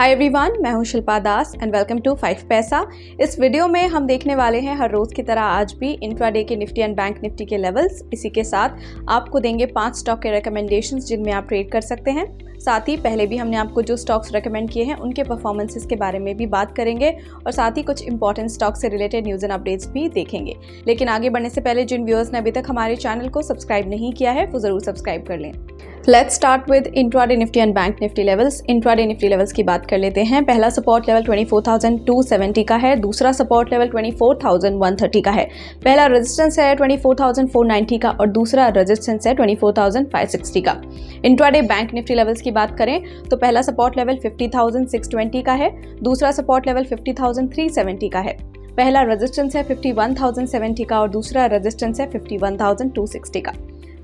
Hi everyone, मैं हूं शिल्पा दास and welcome to 5 पैसा। इस वीडियो में हम देखने वाले हैं हर रोज की तरह आज भी इंट्राडे के निफ्टी एंड बैंक निफ्टी के लेवल्स। इसी के साथ आपको देंगे 5 स्टॉक के रिकमेंडेशंस जिनमें आप ट्रेड कर सकते हैं। साथ ही पहले भी हमने आपको जो स्टॉक्स रेकमेंड किए हैं उनके परफॉर्मेंसेस के बारे में भी बात करेंगे और साथ ही कुछ इंपॉर्टेंट स्टॉक से रिलेटेड न्यूज़ एंड अपडेट्स भी देखेंगे। लेकिन आगे बढ़ने से पहले जिन व्यूअर्स ने अभी तक हमारे चैनल को सब्सक्राइब नहीं किया है वो जरूर सब्सक्राइब कर लें। Let's start with intraday Nifty and bank Nifty levels. Intraday Nifty levels की बात कर लेते हैं। पहला सपोर्ट लेवल 24,270 का है, दूसरा सपोर्ट लेवल 24,130 का है, पहला रेजिस्टेंस है 24,490 का और दूसरा रेजिस्टेंस है 24,560 का। इंट्राडे बैंक निफ्टी लेवल्स की बात करें तो पहला सपोर्ट लेवल 50,620 का है, दूसरा सपोर्ट लेवल 50,370 का है, पहला रेजिस्टेंस है 51,070 का और दूसरा रेजिस्टेंस है 51,260 का।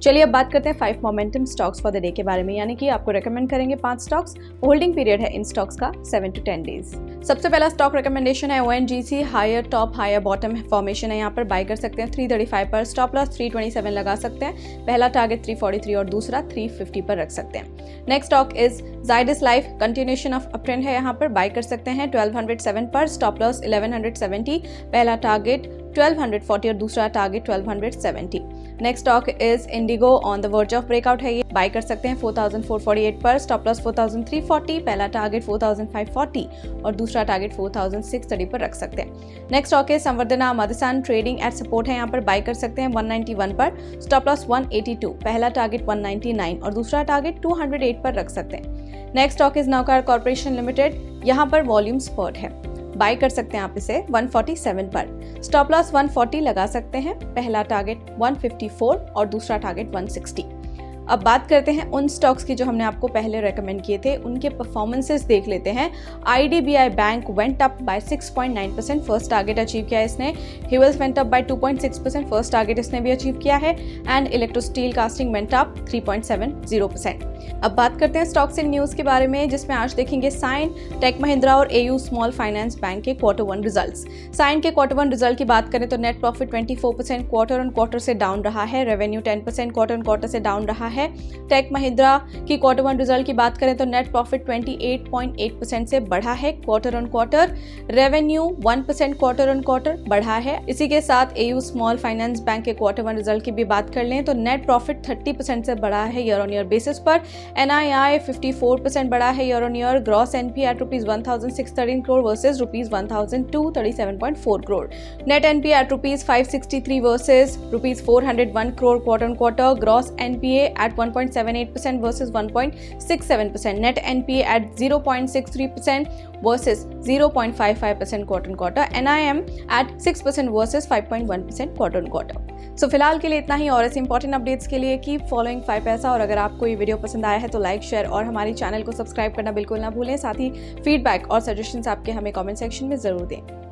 चलिए अब बात करते हैं 5 momentum stocks for the day के बारे में, यानी कि आपको रेकमेंड करेंगे 5 स्टॉक्स। होल्डिंग पीरियड है इन स्टॉक्स का 7 to 10 डेज। सबसे पहला स्टॉक रिकमेंडेशन है ONGC। Higher top higher bottom formation है, यहाँ पर बाय कर सकते हैं 335 पर, स्टॉप लॉस 327 लगा सकते हैं, पहला टारगेट 343 और दूसरा 350 पर रख सकते हैं। Next stock is Zydus Life। Continuation of up trend है, यहाँ पर बाय कर सकते हैं 1207 पर, स्टॉप लॉस 1170, पहला टारगेट 1240 और दूसरा target 1270। Next stock is Indigo. On the verge of breakout है, ये बाय कर सकते हैं 4448 पर, स्टॉप लॉस 4340, पहला टारगेट 4540 और दूसरा टारगेट 4630 पर रख सकते हैं। Next stock is Samvardhana Motherson. Trading at support है, यहाँ पर बाय कर सकते हैं 191 पर, स्टॉप लॉस 182, पहला टारगेट 199 और दूसरा टारगेट 208 पर रख सकते हैं। Next stock is Navkar corporation limited. यहाँ पर वॉल्यूम स्पर्ट है, बाय कर सकते हैं आप इसे 147 पर, स्टॉप लॉस 140 लगा सकते हैं, पहला टारगेट 154 और दूसरा टारगेट 160। अब बात करते हैं उन स्टॉक्स की जो हमने आपको पहले रेकमेंड किए थे, उनके परफॉर्मेंसेस देख लेते हैं। IDBI bank went up by 6.9%, first target achieve किया इसने। Havells went up by 2.6%, first target इसने भी अचीव किया है। And electro steel casting went up 3.70%। अब बात करते हैं स्टॉक्स इन न्यूज़ के बारे में, जिसमें आज देखेंगे साइन, टेक महिंद्रा और AU स्मॉल फाइनेंस बैंक के Q1 रिजल्ट्स। साइन के Q1 रिजल्ट की बात करें तो net profit 24% quarter on quarter से डाउन रहा है, रेवेन्यू 10% क्वार्टर ऑन क्वार्टर से डाउन रहा है। टेक महिंद्रा की Q1 रिजल्ट की बात करें तो नेट प्रॉफिट 28.8% से बढ़ा है quarter on quarter, revenue 1% quarter on quarter बढ़ा है। इसी के साथ AU स्मॉल फाइनेंस बैंक के Q1 रिजल्ट की भी बात कर लें तो नेट प्रॉफिट 30% से बढ़ा है ईयर ऑन ईयर बेसिस पर, NII 54% बढ़ा है year on year, gross NPA at ₹1,613 crore versus ₹1,237.4 crore, net NPA at ₹563 versus ₹401 crore quarter on quarter, gross NPA at 1.78% versus 1.67%, net NPA at 0.63% versus 0.55% quarter on quarter, NIM at 6% versus 5.1% quarter on quarter। सो फिलहाल के लिए इतना ही, और ऐसे important updates के लिए keep following 5 पैसा। और अगर आपको ये वीडियो पसंद आया है तो लाइक, शेयर और हमारे चैनल को सब्सक्राइब करना बिल्कुल ना भूलें। साथ ही फीडबैक और सजेशंस आपके हमें कमेंट सेक्शन में ज़रूर दें।